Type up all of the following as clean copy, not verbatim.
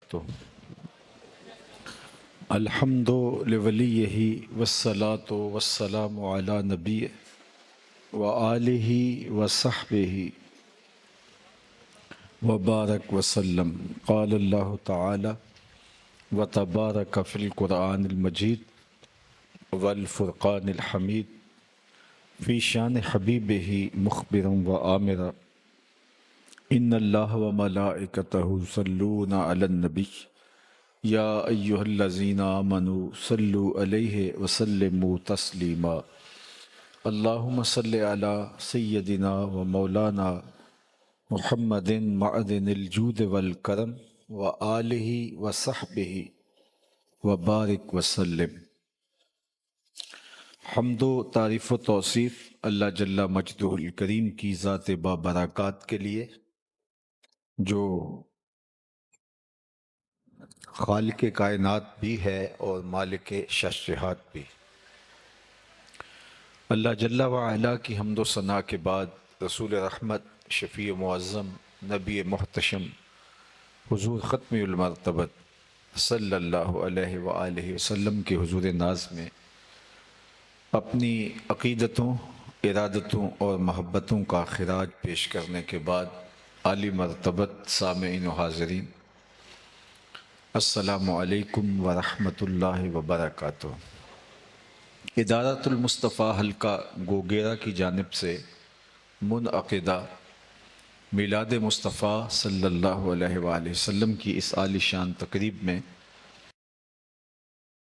تو الحمد لولیہ والصلاة والسلام علی نبی وآلہ وصحبہ وبارک وسلم. قال اللہ تعالی وتبارک فی القرآن المجید والفرقان الحمید فی شان حبیبہ مخبرا وآمرا ان اللہ وملائکتہ یصلون علی النبی یا ایہا الذین آمنوا صلوا علیہ وسلموا تسلیما. اللہم صلی علی سیدنا و مولانا محمد معدن الجود والکرم وآلہ وصحبہ وبارک وسلم. حمد و تعریف و توصیف اللہ جل مجدہ الکریم کی ذات بابرکات کے لیے جو خالق کائنات بھی ہے اور مالک ششہات بھی. اللہ جل وعلا کی حمد و ثنا کے بعد رسول رحمت شفیع معظم نبی محتشم حضور ختم المرتبت صلی اللہ علیہ وآلہ وسلم کے حضور ناز میں اپنی عقیدتوں، ارادتوں اور محبتوں کا خراج پیش کرنے کے بعد عالی مرتبت سامعین و حاضرین، السلام علیکم ورحمۃ اللہ وبرکاتہ. ادارۃ المصطفیٰ حلقہ گوگیرا کی جانب سے منعقدہ میلاد مصطفیٰ صلی اللہ علیہ وآلہ وسلم کی اس عالی شان تقریب میں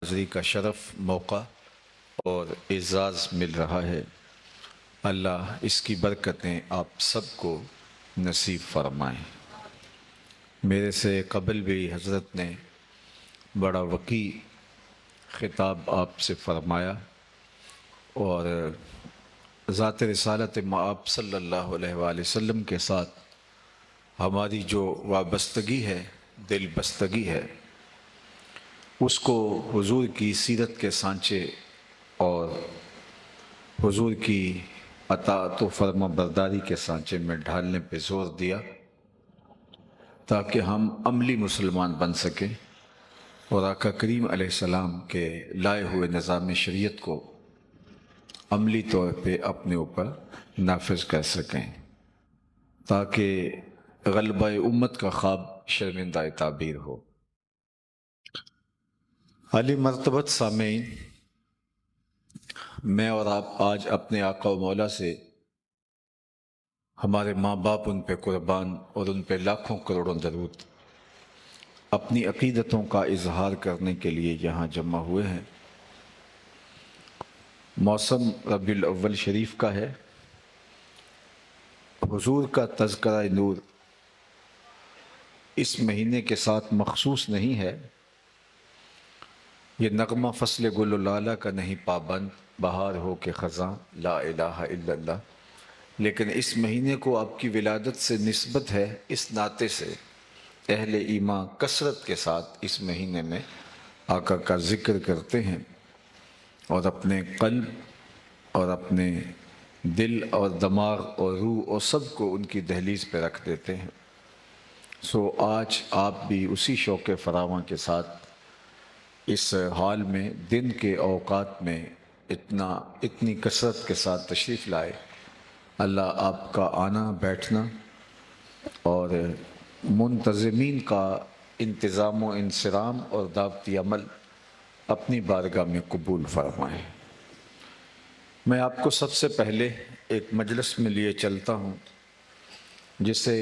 حاضری کا شرف، موقع اور اعزاز مل رہا ہے. اللہ اس کی برکتیں آپ سب کو نصیب فرمائیں. میرے سے قبل بھی حضرت نے بڑا وقی خطاب آپ سے فرمایا اور ذات رسالت مآب صلی اللہ علیہ وآلہ وسلم کے ساتھ ہماری جو وابستگی ہے، دل بستگی ہے، اس کو حضور کی سیرت کے سانچے اور حضور کی اطاعت و فرما برداری کے سانچے میں ڈھالنے پہ زور دیا تاکہ ہم عملی مسلمان بن سکیں اور آقا کریم علیہ السلام کے لائے ہوئے نظام شریعت کو عملی طور پہ اپنے اوپر نافذ کر سکیں تاکہ غلبہ امت کا خواب شرمندہ تعبیر ہو. عالی مرتبت سامعین، میں اور آپ آج اپنے آقا و مولا سے ہمارے ماں باپ ان پہ قربان اور ان پہ لاکھوں کروڑوں درود اپنی عقیدتوں کا اظہار کرنے کے لیے یہاں جمع ہوئے ہیں. موسم ربیع الاول شریف کا ہے. حضور کا تذکرہ نور اس مہینے کے ساتھ مخصوص نہیں ہے. یہ نغمہ فصل گل و لالہ کا نہیں پابند، بہار ہو کے خزاں لا الہ الا اللہ، لیکن اس مہینے کو آپ کی ولادت سے نسبت ہے. اس ناطے سے اہل ایمان کثرت کے ساتھ اس مہینے میں آقا کا ذکر کرتے ہیں اور اپنے قلب اور اپنے دل اور دماغ اور روح اور سب کو ان کی دہلیز پہ رکھ دیتے ہیں. سو آج آپ بھی اسی شوق فراواں کے ساتھ اس حال میں دن کے اوقات میں اتنی کثرت کے ساتھ تشریف لائے. اللہ آپ کا آنا، بیٹھنا اور منتظمین کا انتظام و انصرام اور دعوتی عمل اپنی بارگاہ میں قبول فرمائے. میں آپ کو سب سے پہلے ایک مجلس میں لیے چلتا ہوں جسے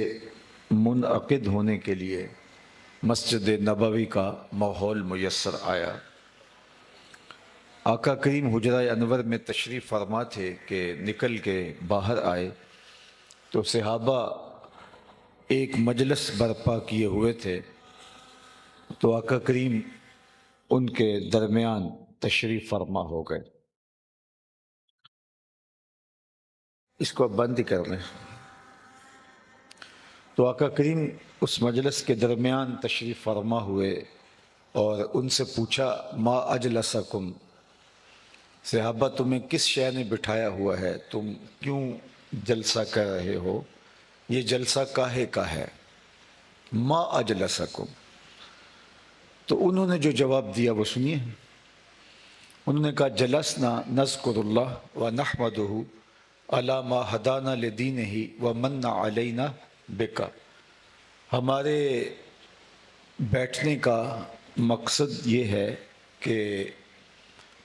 منعقد ہونے کے لیے مسجد نبوی کا ماحول میسر آیا. آقا کریم حجرہ انور میں تشریف فرما تھے کہ نکل کے باہر آئے تو صحابہ ایک مجلس برپا کیے ہوئے تھے، تو آقا کریم ان کے درمیان تشریف فرما ہو گئے. اس کو بند ہی کر لیں. تو آقا کریم اس مجلس کے درمیان تشریف فرما ہوئے اور ان سے پوچھا ما اجلسکم، صحابہ تمہیں کس شے نے بٹھایا ہوا ہے، تم کیوں جلسہ کر رہے ہو، یہ جلسہ کاہے کا ہے؟ ما اجلسکم، تو انہوں نے جو جواب دیا وہ سنیے. انہوں نے کہا جلسنا نذکر اللہ و نحمدہ علی ما ہدانا لدینہ و من علینا بکا. ہمارے بیٹھنے کا مقصد یہ ہے کہ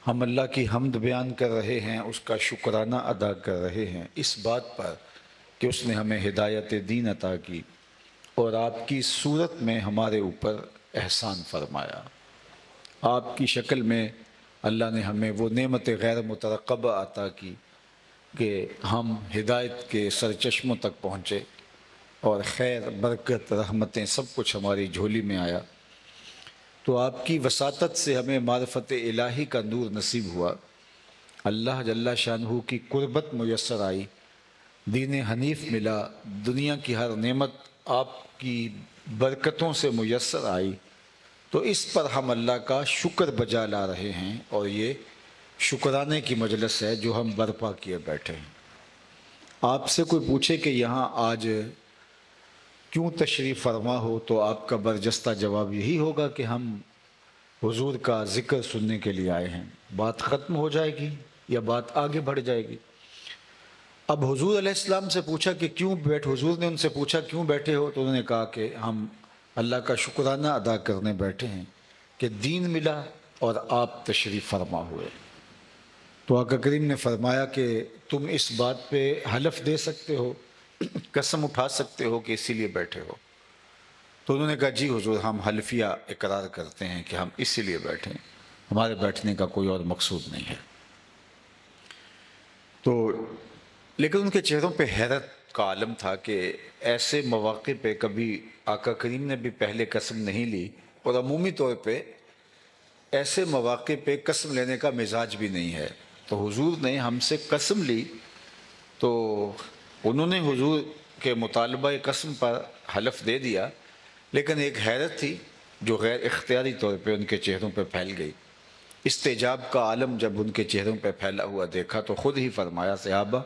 ہم اللہ کی حمد بیان کر رہے ہیں، اس کا شکرانہ ادا کر رہے ہیں اس بات پر کہ اس نے ہمیں ہدایت دین عطا کی اور آپ کی صورت میں ہمارے اوپر احسان فرمایا. آپ کی شکل میں اللہ نے ہمیں وہ نعمت غیر مترقبہ عطا کی کہ ہم ہدایت کے سرچشموں تک پہنچے اور خیر، برکت، رحمتیں سب کچھ ہماری جھولی میں آیا. تو آپ کی وساطت سے ہمیں معرفت الہی کا نور نصیب ہوا، اللہ جل شانہ کی قربت میسر آئی، دین حنیف ملا، دنیا کی ہر نعمت آپ کی برکتوں سے میسر آئی. تو اس پر ہم اللہ کا شکر بجا لا رہے ہیں اور یہ شکرانے کی مجلس ہے جو ہم برپا کیے بیٹھے ہیں. آپ سے کوئی پوچھے کہ یہاں آج کیوں تشریف فرما ہو تو آپ کا برجستہ جواب یہی ہوگا کہ ہم حضور کا ذکر سننے کے لیے آئے ہیں. بات ختم ہو جائے گی یا بات آگے بڑھ جائے گی؟ اب حضور علیہ السلام سے پوچھا کہ حضور نے ان سے پوچھا کیوں بیٹھے ہو، تو انہوں نے کہا کہ ہم اللہ کا شکرانہ ادا کرنے بیٹھے ہیں کہ دین ملا اور آپ تشریف فرما ہوئے. تو آقا کریم نے فرمایا کہ تم اس بات پہ حلف دے سکتے ہو، قسم اٹھا سکتے ہو کہ اسی لیے بیٹھے ہو؟ تو انہوں نے کہا جی حضور، ہم حلفیہ اقرار کرتے ہیں کہ ہم اسی لیے بیٹھے ہیں، ہمارے بیٹھنے کا کوئی اور مقصود نہیں ہے. تو لیکن ان کے چہروں پہ حیرت کا عالم تھا کہ ایسے مواقع پہ کبھی آقا کریم نے بھی پہلے قسم نہیں لی اور عمومی طور پہ ایسے مواقع پہ قسم لینے کا مزاج بھی نہیں ہے. تو حضور نے ہم سے قسم لی تو انہوں نے حضور کے مطالبہ قسم پر حلف دے دیا، لیکن ایک حیرت تھی جو غیر اختیاری طور پہ ان کے چہروں پہ پھیل گئی. استجاب کا عالم جب ان کے چہروں پہ پھیلا ہوا دیکھا تو خود ہی فرمایا صحابہ،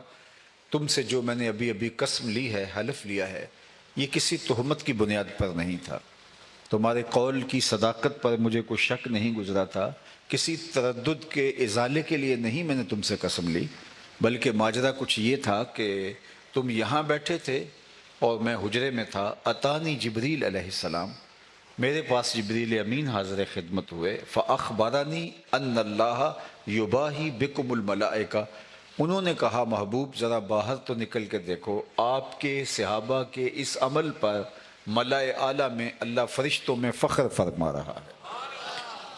تم سے جو میں نے ابھی ابھی قسم لی ہے، حلف لیا ہے، یہ کسی تہمت کی بنیاد پر نہیں تھا، تمہارے قول کی صداقت پر مجھے کوئی شک نہیں گزرا تھا، کسی تردد کے ازالے کے لیے نہیں میں نے تم سے قسم لی، بلکہ ماجرا کچھ یہ تھا کہ تم یہاں بیٹھے تھے اور میں حجرے میں تھا. اتانی جبریل علیہ السلام، میرے پاس جبریل امین حاضر خدمت ہوئے. فاخبرنی ان اللہ یباہی بکم الملائکہ، انہوں نے کہا محبوب ذرا باہر تو نکل کے دیکھو، آپ کے صحابہ کے اس عمل پر ملائے اعلیٰ میں اللہ فرشتوں میں فخر فرما رہا ہے،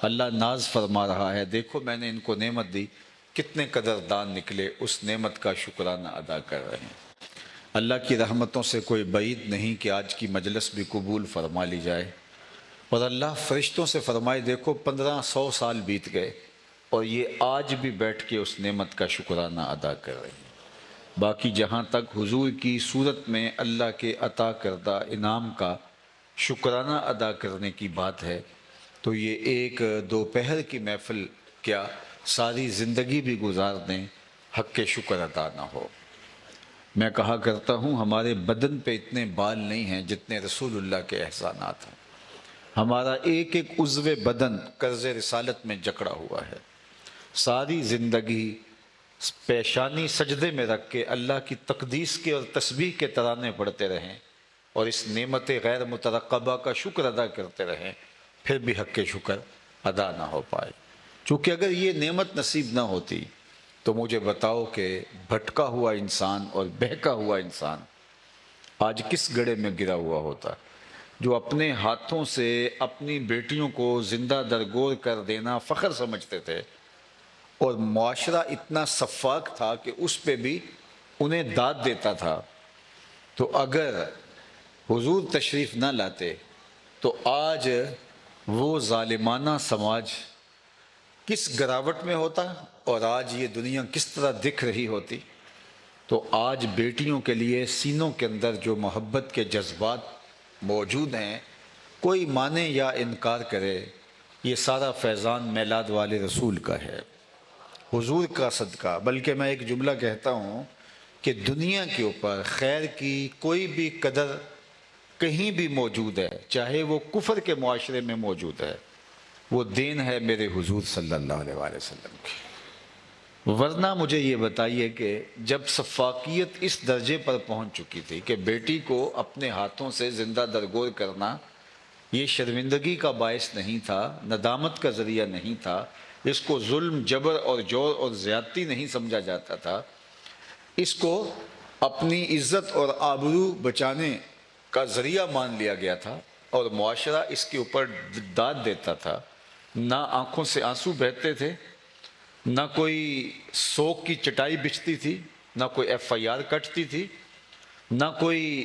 اللہ ناز فرما رہا ہے. دیکھو میں نے ان کو نعمت دی، کتنے قدردان نکلے، اس نعمت کا شکرانہ ادا کر رہے ہیں. اللہ کی رحمتوں سے کوئی بعید نہیں کہ آج کی مجلس بھی قبول فرما لی جائے. اور اللہ فرشتوں سے فرمائے دیکھو 1500 سال بیت گئے اور یہ آج بھی بیٹھ کے اس نعمت کا شکرانہ ادا کر رہے ہیں. باقی جہاں تک حضور کی صورت میں اللہ کے عطا کردہ انعام کا شکرانہ ادا کرنے کی بات ہے تو یہ ایک دوپہر کی محفل کیا ساری زندگی بھی گزار دیں، حق کے شکر ادا نہ ہو. میں کہا کرتا ہوں ہمارے بدن پہ اتنے بال نہیں ہیں جتنے رسول اللہ کے احسانات ہیں. ہمارا ایک ایک عضو بدن قرض رسالت میں جکڑا ہوا ہے. ساری زندگی پیشانی سجدے میں رکھ کے اللہ کی تقدیس کے اور تسبیح کے ترانے پڑھتے رہیں اور اس نعمت غیر مترقبہ کا شکر ادا کرتے رہیں، پھر بھی حق کے شکر ادا نہ ہو پائے. چونکہ اگر یہ نعمت نصیب نہ ہوتی تو مجھے بتاؤ کہ بھٹکا ہوا انسان اور بہکا ہوا انسان آج کس گڑھے میں گرا ہوا ہوتا. جو اپنے ہاتھوں سے اپنی بیٹیوں کو زندہ درگور کر دینا فخر سمجھتے تھے اور معاشرہ اتنا سفاک تھا کہ اس پہ بھی انہیں داد دیتا تھا، تو اگر حضور تشریف نہ لاتے تو آج وہ ظالمانہ سماج کس گراوٹ میں ہوتا اور آج یہ دنیا کس طرح دکھ رہی ہوتی. تو آج بیٹیوں کے لیے سینوں کے اندر جو محبت کے جذبات موجود ہیں، کوئی مانے یا انکار کرے، یہ سارا فیضان میلاد والے رسول کا ہے، حضور کا صدقہ. بلکہ میں ایک جملہ کہتا ہوں کہ دنیا کے اوپر خیر کی کوئی بھی قدر کہیں بھی موجود ہے، چاہے وہ کفر کے معاشرے میں موجود ہے، وہ دین ہے میرے حضور صلی اللہ علیہ وآلہ وسلم کی۔ ورنہ مجھے یہ بتائیے کہ جب سفاکیت اس درجے پر پہنچ چکی تھی کہ بیٹی کو اپنے ہاتھوں سے زندہ درگور کرنا یہ شرمندگی کا باعث نہیں تھا، ندامت کا ذریعہ نہیں تھا، اس کو ظلم، جبر اور جور اور زیادتی نہیں سمجھا جاتا تھا، اس کو اپنی عزت اور آبرو بچانے کا ذریعہ مان لیا گیا تھا، اور معاشرہ اس کے اوپر داد دیتا تھا، نہ آنکھوں سے آنسو بہتے تھے، نہ کوئی سوگ کی چٹائی بچھتی تھی، نہ کوئی ایف آئی آر کٹتی تھی، نہ کوئی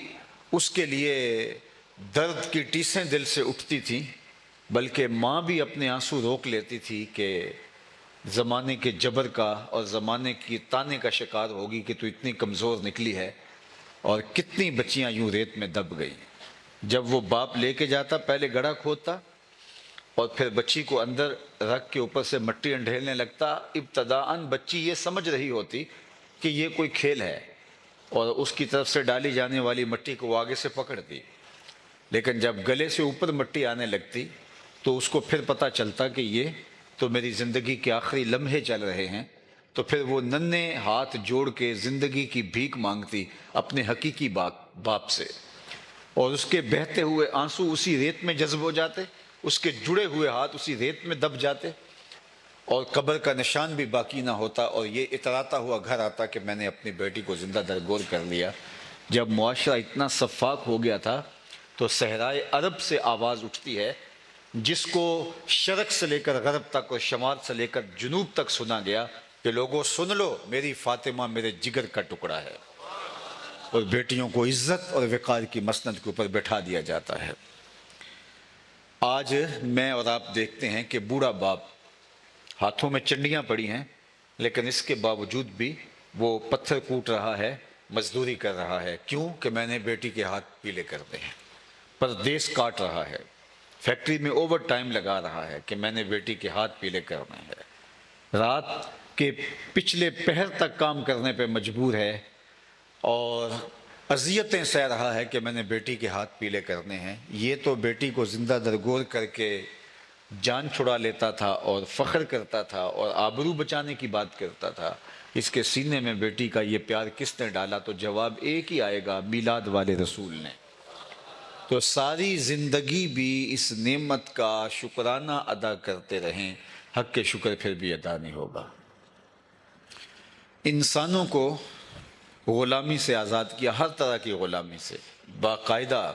اس کے لیے درد کی ٹیسیں دل سے اٹھتی تھیں، بلکہ ماں بھی اپنے آنسو روک لیتی تھی کہ زمانے کے جبر کا اور زمانے کی تانے کا شکار ہوگی کہ تو اتنی کمزور نکلی ہے، اور کتنی بچیاں یوں ریت میں دب گئیں۔ جب وہ باپ لے کے جاتا پہلے گڑھا کھودتا اور پھر بچی کو اندر رکھ کے اوپر سے مٹی انڈھیلنے لگتا، ابتداً بچی یہ سمجھ رہی ہوتی کہ یہ کوئی کھیل ہے، اور اس کی طرف سے ڈالی جانے والی مٹی کو وہ آگے سے پکڑتی، لیکن جب گلے سے اوپر مٹی آنے لگتی تو اس کو پھر پتہ چلتا کہ یہ تو میری زندگی کے آخری لمحے چل رہے ہیں، تو پھر وہ ننھے ہاتھ جوڑ کے زندگی کی بھیک مانگتی اپنے حقیقی باپ سے، اور اس کے بہتے ہوئے آنسو اسی ریت میں جذب ہو جاتے، اس کے جڑے ہوئے ہاتھ اسی ریت میں دب جاتے، اور قبر کا نشان بھی باقی نہ ہوتا، اور یہ اتراتا ہوا گھر آتا کہ میں نے اپنی بیٹی کو زندہ درگور کر لیا۔ جب معاشرہ اتنا سفاک ہو گیا تھا تو صحرائے عرب سے آواز اٹھتی ہے، جس کو شرق سے لے کر غرب تک اور شمال سے لے کر جنوب تک سنا گیا کہ لوگوں سن لو، میری فاطمہ میرے جگر کا ٹکڑا ہے، اور بیٹیوں کو عزت اور وقار کی مسند کے اوپر بٹھا دیا جاتا ہے۔ آج میں اور آپ دیکھتے ہیں کہ بوڑھا باپ، ہاتھوں میں چنڈیاں پڑی ہیں، لیکن اس کے باوجود بھی وہ پتھر کوٹ رہا ہے، مزدوری کر رہا ہے۔ کیوں؟ کہ میں نے بیٹی کے ہاتھ پیلے کرنے ہیں۔ پردیس کاٹ رہا ہے، فیکٹری میں اوور ٹائم لگا رہا ہے کہ میں نے بیٹی کے ہاتھ پیلے کرنے ہیں، رات کے پچھلے پہر تک کام کرنے پہ مجبور ہے، اور اذیتیں سہ رہا ہے کہ میں نے بیٹی کے ہاتھ پیلے کرنے ہیں۔ یہ تو بیٹی کو زندہ درگور کر کے جان چھڑا لیتا تھا اور فخر کرتا تھا اور آبرو بچانے کی بات کرتا تھا، اس کے سینے میں بیٹی کا یہ پیار کس نے ڈالا؟ تو جواب ایک ہی آئے گا، میلاد والے رسول نے۔ تو ساری زندگی بھی اس نعمت کا شکرانہ ادا کرتے رہیں، حق کے شکر پھر بھی ادا نہیں ہوگا۔ انسانوں کو غلامی سے آزاد کیا، ہر طرح کی غلامی سے، باقاعدہ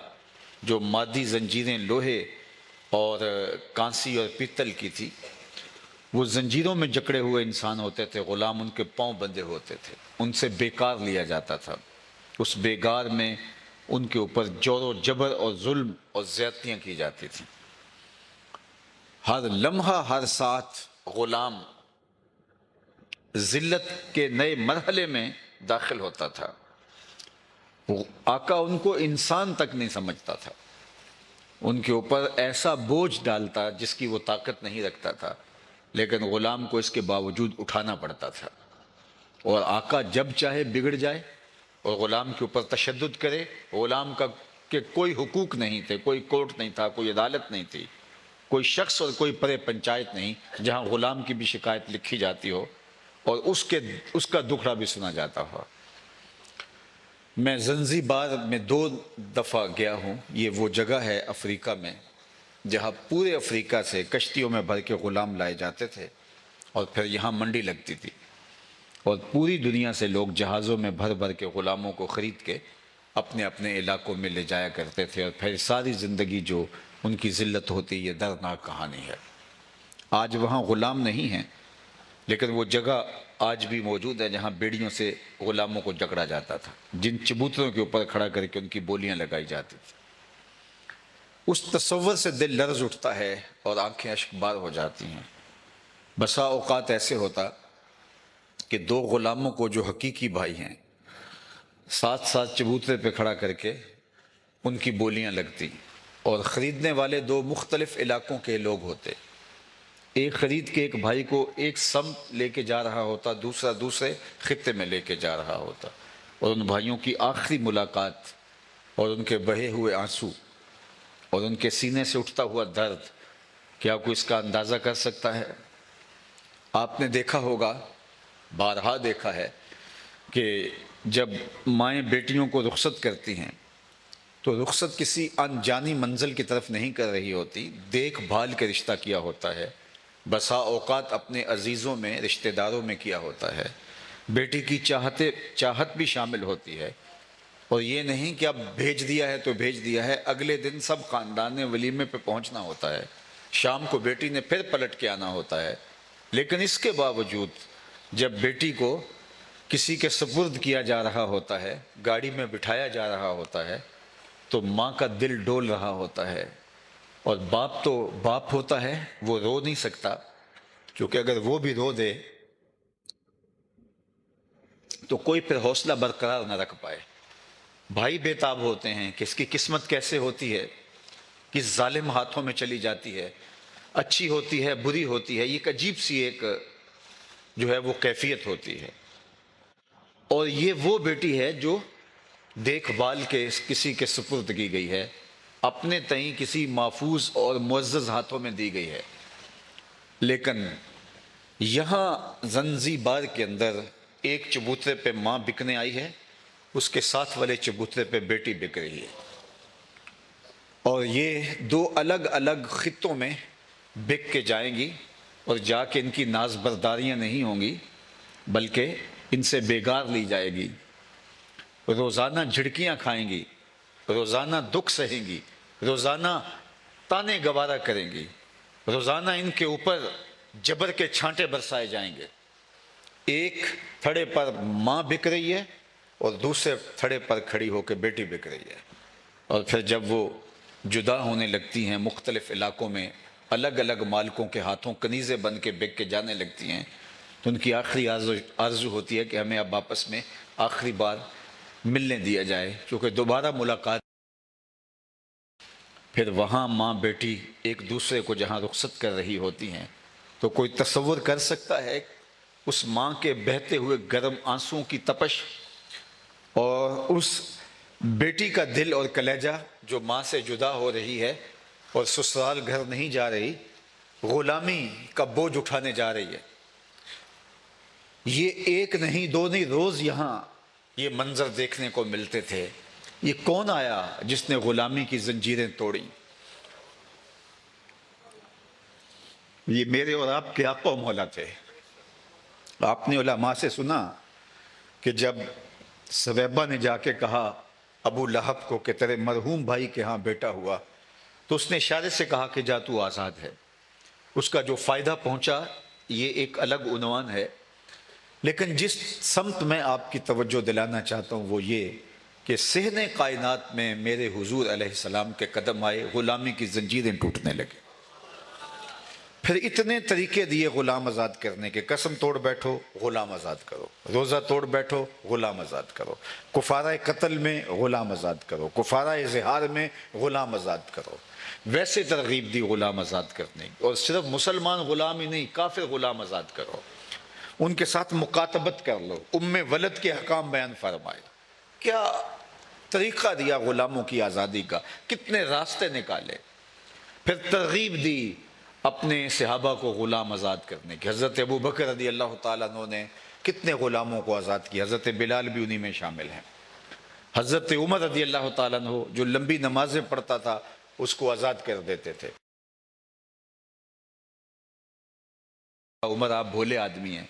جو مادی زنجیریں لوہے اور کانسی اور پیتل کی تھی، وہ زنجیروں میں جکڑے ہوئے انسان ہوتے تھے، غلام ان کے پاؤں بندھے ہوتے تھے، ان سے بیکار لیا جاتا تھا، اس بیگار میں ان کے اوپر جور و جبر اور ظلم اور زیادتیاں کی جاتی تھیں۔ ہر لمحہ ہر ساتھ غلام ذلت کے نئے مرحلے میں داخل ہوتا تھا۔ آقا ان کو انسان تک نہیں سمجھتا تھا، ان کے اوپر ایسا بوجھ ڈالتا جس کی وہ طاقت نہیں رکھتا تھا، لیکن غلام کو اس کے باوجود اٹھانا پڑتا تھا، اور آقا جب چاہے بگڑ جائے اور غلام کے اوپر تشدد کرے۔ غلام کا کہ کوئی حقوق نہیں تھے، کوئی کورٹ نہیں تھا، کوئی عدالت نہیں تھی، کوئی شخص اور کوئی پرے پنچایت نہیں جہاں غلام کی بھی شکایت لکھی جاتی ہو اور اس کا دکھڑا بھی سنا جاتا ہو۔ میں زنزیبار میں 2 دفعہ گیا ہوں، یہ وہ جگہ ہے افریقہ میں جہاں پورے افریقہ سے کشتیوں میں بھر کے غلام لائے جاتے تھے، اور پھر یہاں منڈی لگتی تھی، اور پوری دنیا سے لوگ جہازوں میں بھر بھر کے غلاموں کو خرید کے اپنے اپنے علاقوں میں لے جایا کرتے تھے، اور پھر ساری زندگی جو ان کی ذلت ہوتی، یہ دردناک کہانی ہے۔ آج وہاں غلام نہیں ہیں، لیکن وہ جگہ آج بھی موجود ہے جہاں بیڑیوں سے غلاموں کو جکڑا جاتا تھا، جن چبوتروں کے اوپر کھڑا کر کے ان کی بولیاں لگائی جاتی تھی۔ اس تصور سے دل لرز اٹھتا ہے اور آنکھیں اشک بار ہو جاتی ہیں۔ بسا اوقات ایسے ہوتا کہ 2 غلاموں کو جو حقیقی بھائی ہیں، ساتھ ساتھ چبوترے پہ کھڑا کر کے ان کی بولیاں لگتی، اور خریدنے والے 2 مختلف علاقوں کے لوگ ہوتے۔ ایک خرید کے ایک بھائی کو ایک سمت لے کے جا رہا ہوتا، دوسرا دوسرے خطے میں لے کے جا رہا ہوتا، اور ان بھائیوں کی آخری ملاقات اور ان کے بہے ہوئے آنسو اور ان کے سینے سے اٹھتا ہوا درد کیا کوئی اس کا اندازہ کر سکتا ہے؟ آپ نے دیکھا ہوگا، بارہا دیکھا ہے کہ جب مائیں بیٹیوں کو رخصت کرتی ہیں تو رخصت کسی انجانی منزل کی طرف نہیں کر رہی ہوتی، دیکھ بھال کے رشتہ کیا ہوتا ہے، بسا اوقات اپنے عزیزوں میں، رشتہ داروں میں کیا ہوتا ہے، بیٹی کی چاہت بھی شامل ہوتی ہے، اور یہ نہیں کہ اب بھیج دیا ہے تو بھیج دیا ہے، اگلے دن سب خاندان نے ولیمے پہ پہنچنا ہوتا ہے، شام کو بیٹی نے پھر پلٹ کے آنا ہوتا ہے۔ لیکن اس کے باوجود جب بیٹی کو کسی کے سپرد کیا جا رہا ہوتا ہے، گاڑی میں بٹھایا جا رہا ہوتا ہے، تو ماں کا دل ڈول رہا ہوتا ہے، اور باپ تو باپ ہوتا ہے، وہ رو نہیں سکتا، کیونکہ اگر وہ بھی رو دے تو کوئی پھر حوصلہ برقرار نہ رکھ پائے۔ بھائی بے تاب ہوتے ہیں کہ اس کی قسمت کیسے ہوتی ہے، کس ظالم ہاتھوں میں چلی جاتی ہے، اچھی ہوتی ہے، بری ہوتی ہے، یہ ایک عجیب سی ایک جو ہے وہ کیفیت ہوتی ہے۔ اور یہ وہ بیٹی ہے جو دیکھ بھال کے کسی کے سپرد کی گئی ہے، اپنے تئیں کسی محفوظ اور معزز ہاتھوں میں دی گئی ہے۔ لیکن یہاں زنزیبار کے اندر ایک چبوترے پہ ماں بکنے آئی ہے، اس کے ساتھ والے چبوترے پہ بیٹی بک رہی ہے، اور یہ دو الگ الگ خطوں میں بک کے جائیں گی، اور جا کے ان کی ناز برداریاں نہیں ہوں گی بلکہ ان سے بیگار لی جائے گی، روزانہ جھڑکیاں کھائیں گی، روزانہ دکھ سہیں گی، روزانہ تانے گوارا کریں گی، روزانہ ان کے اوپر جبر کے چھانٹے برسائے جائیں گے۔ ایک تھڑے پر ماں بک رہی ہے اور دوسرے تھڑے پر کھڑی ہو کے بیٹی بک رہی ہے، اور پھر جب وہ جدا ہونے لگتی ہیں، مختلف علاقوں میں الگ الگ مالکوں کے ہاتھوں کنیزیں بن کے بک کے جانے لگتی ہیں، تو ان کی آخری آرزو ہوتی ہے کہ ہمیں اب آپس میں آخری بار ملنے دیا جائے، کیونکہ دوبارہ ملاقات۔ پھر وہاں ماں بیٹی ایک دوسرے کو جہاں رخصت کر رہی ہوتی ہیں، تو کوئی تصور کر سکتا ہے اس ماں کے بہتے ہوئے گرم آنسوؤں کی تپش، اور اس بیٹی کا دل اور کلیجہ جو ماں سے جدا ہو رہی ہے اور سسرال گھر نہیں جا رہی، غلامی کا بوجھ اٹھانے جا رہی ہے۔ یہ ایک نہیں دو نہیں، روز یہاں یہ منظر دیکھنے کو ملتے تھے۔ یہ کون آیا جس نے غلامی کی زنجیریں توڑی؟ یہ میرے اور آپ کے آقا و مولا تھے۔ آپ نے علماء سے سنا کہ جب سویبہ نے جا کے کہا ابو لہب کو کہ تیرے مرحوم بھائی کے ہاں بیٹا ہوا، تو اس نے اشارے سے کہا کہ جا تو آزاد ہے۔ اس کا جو فائدہ پہنچا یہ ایک الگ عنوان ہے، لیکن جس سمت میں آپ کی توجہ دلانا چاہتا ہوں وہ یہ کہ صحن کائنات میں میرے حضور علیہ السلام کے قدم آئے، غلامی کی زنجیریں ٹوٹنے لگے۔ پھر اتنے طریقے دیے غلام آزاد کرنے کے، قسم توڑ بیٹھو غلام آزاد کرو، روزہ توڑ بیٹھو غلام آزاد کرو، کفارہ قتل میں غلام آزاد کرو، کفارہ اظہار میں غلام آزاد کرو، ویسے ترغیب دی غلام آزاد کرنے، اور صرف مسلمان غلام ہی نہیں، کافر غلام آزاد کرو، ان کے ساتھ مکاتبت کر لو، ام ولد کے حکام بیان فرمائے۔ کیا طریقہ دیا غلاموں کی آزادی کا، کتنے راستے نکالے۔ پھر ترغیب دی اپنے صحابہ کو غلام آزاد کرنے کی۔ حضرت ابو بکر رضی اللہ تعالیٰ عنہ نے کتنے غلاموں کو آزاد کیا، حضرت بلال بھی انہی میں شامل ہیں۔ حضرت عمر رضی اللہ تعالیٰ عنہ جو لمبی نمازیں پڑھتا تھا اس کو آزاد کر دیتے تھے۔ عمر آپ بھولے آدمی ہیں،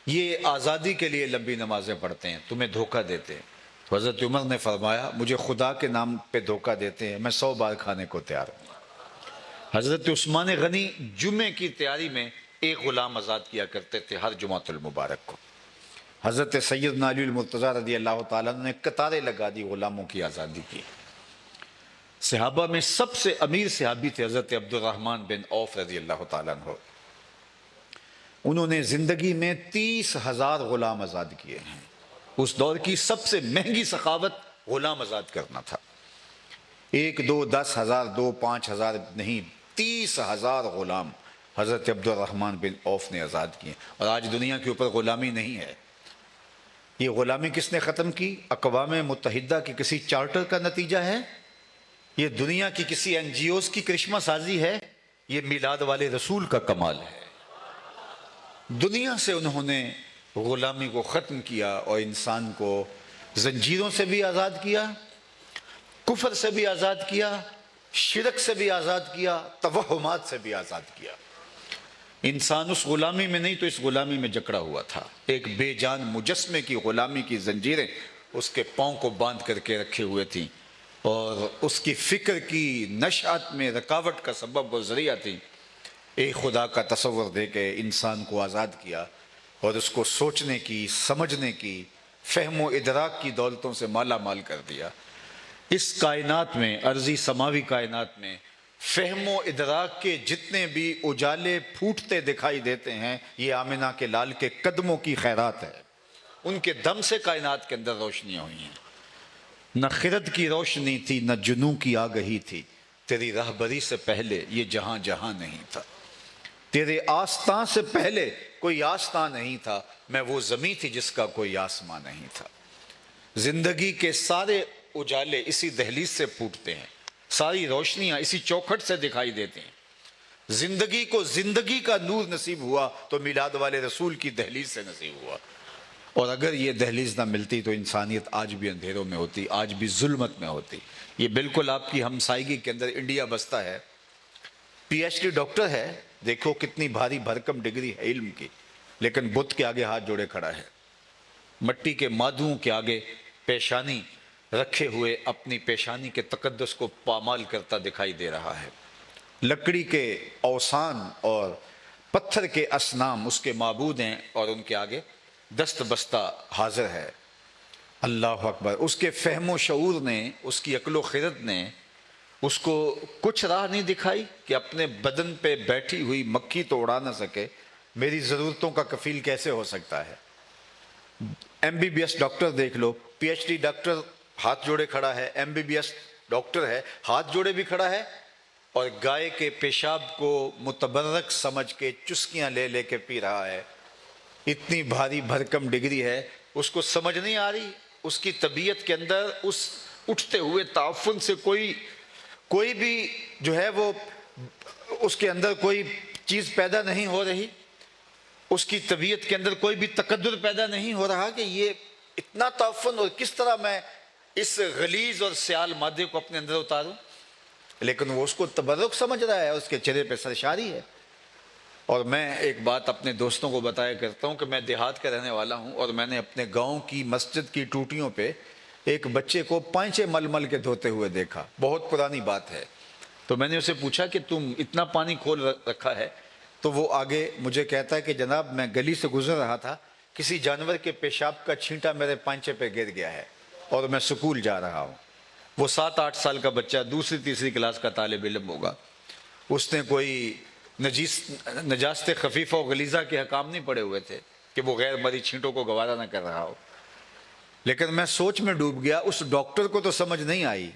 یہ آزادی کے لیے لمبی نمازیں پڑھتے ہیں، تمہیں دھوکہ دیتے ہیں۔ تو حضرت عمر نے فرمایا مجھے خدا کے نام پہ دھوکہ دیتے ہیں، میں 100 بار کھانے کو تیار ہوں۔ حضرت عثمان غنی جمعے کی تیاری میں ایک غلام آزاد کیا کرتے تھے ہر جمعۃ المبارک کو۔ حضرت سیدنا علی المرتضیٰ رضی اللہ تعالیٰ نے قطاریں لگا دی غلاموں کی آزادی کی۔ صحابہ میں سب سے امیر صحابی تھے حضرت عبد الرحمن بن عوف رضی اللہ تعالیٰ عنہ۔ انہوں نے زندگی میں 30,000 غلام آزاد کیے ہیں۔ اس دور کی سب سے مہنگی سخاوت غلام آزاد کرنا تھا۔ 1 2 10 ہزار 2 5 ہزار نہیں، 30,000 غلام حضرت عبد الرحمن بن عوف نے آزاد کیے۔ اور آج دنیا کے اوپر غلامی نہیں ہے۔ یہ غلامی کس نے ختم کی؟ اقوام متحدہ کی کسی چارٹر کا نتیجہ ہے؟ یہ دنیا کی کسی NGOs کی کرشمہ سازی ہے؟ یہ میلاد والے رسول کا کمال ہے۔ دنیا سے انہوں نے غلامی کو ختم کیا اور انسان کو زنجیروں سے بھی آزاد کیا، کفر سے بھی آزاد کیا، شرک سے بھی آزاد کیا، توہمات سے بھی آزاد کیا۔ انسان اس غلامی میں نہیں تو اس غلامی میں جکڑا ہوا تھا۔ ایک بے جان مجسمے کی غلامی کی زنجیریں اس کے پاؤں کو باندھ کر کے رکھے ہوئے تھیں اور اس کی فکر کی نشأت میں رکاوٹ کا سبب و ذریعہ تھی۔ ایک خدا کا تصور دے کے انسان کو آزاد کیا اور اس کو سوچنے کی، سمجھنے کی، فہم و ادراک کی دولتوں سے مالا مال کر دیا۔ اس کائنات میں، ارضی سماوی کائنات میں، فہم و ادراک کے جتنے بھی اجالے پھوٹتے دکھائی دیتے ہیں، یہ آمنہ کے لال کے قدموں کی خیرات ہے۔ ان کے دم سے کائنات کے اندر روشنیاں ہوئی ہیں۔ نہ خرد کی روشنی تھی، نہ جنوں کی آگہی تھی، تیری رہبری سے پہلے یہ جہاں جہاں نہیں تھا۔ تیرے آستاں سے پہلے کوئی آستاں نہیں تھا، میں وہ زمین تھی جس کا کوئی آسمان نہیں تھا۔ زندگی کے سارے اجالے اسی دہلیز سے پھوٹتے ہیں، ساری روشنیاں اسی چوکھٹ سے دکھائی دیتے ہیں۔ زندگی کو زندگی کا نور نصیب ہوا تو میلاد والے رسول کی دہلیز سے نصیب ہوا، اور اگر یہ دہلیز نہ ملتی تو انسانیت آج بھی اندھیروں میں ہوتی، آج بھی ظلمت میں ہوتی۔ یہ بالکل آپ کی ہمسائیگی کے اندر انڈیا بستا ہے، پی ایچ ڈی ڈاکٹر ہے، دیکھو کتنی بھاری بھرکم ڈگری ہے علم کی، لیکن بت کے آگے ہاتھ جوڑے کھڑا ہے، مٹی کے مادوں کے آگے پیشانی رکھے ہوئے اپنی پیشانی کے تقدس کو پامال کرتا دکھائی دے رہا ہے۔ لکڑی کے اوثان اور پتھر کے اصنام اس کے معبود ہیں اور ان کے آگے دست بستہ حاضر ہے۔ اللہ اکبر۔ اس کے فہم و شعور نے، اس کی عقل و خرد نے اس کو کچھ راہ نہیں دکھائی کہ اپنے بدن پہ بیٹھی ہوئی مکھی تو اڑا نہ سکے، میری ضرورتوں کا کفیل کیسے ہو سکتا ہے؟ M B B S doctor دیکھ لو، پی ایچ ڈی ڈاکٹر ہاتھ جوڑے کھڑا ہے، M B B S doctor ہے ہاتھ جوڑے بھی کھڑا ہے، اور گائے کے پیشاب کو متبرک سمجھ کے چسکیاں لے لے کے پی رہا ہے۔ اتنی بھاری بھرکم ڈگری ہے، اس کو سمجھ نہیں آ رہی، اس کی طبیعت کے اندر اس اٹھتے ہوئے تعفن سے کوئی بھی جو ہے وہ اس کے اندر کوئی چیز پیدا نہیں ہو رہی، اس کی طبیعت کے اندر کوئی بھی تقدر پیدا نہیں ہو رہا کہ یہ اتنا تعفن اور کس طرح میں اس غلیظ اور سیال مادے کو اپنے اندر اتاروں، لیکن وہ اس کو تبرک سمجھ رہا ہے، اس کے چہرے پہ سرشاری ہے۔ اور میں ایک بات اپنے دوستوں کو بتایا کرتا ہوں کہ میں دیہات کا رہنے والا ہوں، اور میں نے اپنے گاؤں کی مسجد کی ٹوٹیوں پہ ایک بچے کو پائنچے مل مل کے دھوتے ہوئے دیکھا، بہت پرانی بات ہے۔ تو میں نے اسے پوچھا کہ تم اتنا پانی کھول رکھا ہے؟ تو وہ آگے مجھے کہتا ہے کہ جناب میں گلی سے گزر رہا تھا، کسی جانور کے پیشاب کا چھینٹا میرے پائنچے پہ گر گیا ہے اور میں سکول جا رہا ہوں۔ وہ 7-8 سال کا بچہ، دوسری تیسری کلاس کا طالب علم ہوگا، اس نے کوئی نجاست خفیفہ و غلیظہ کے حکام نہیں پڑے ہوئے تھے کہ وہ غیر مری چھینٹوں کو گوارا نہ کر رہا ہو۔ لیکن میں سوچ میں ڈوب گیا، اس ڈاکٹر کو تو سمجھ نہیں آئی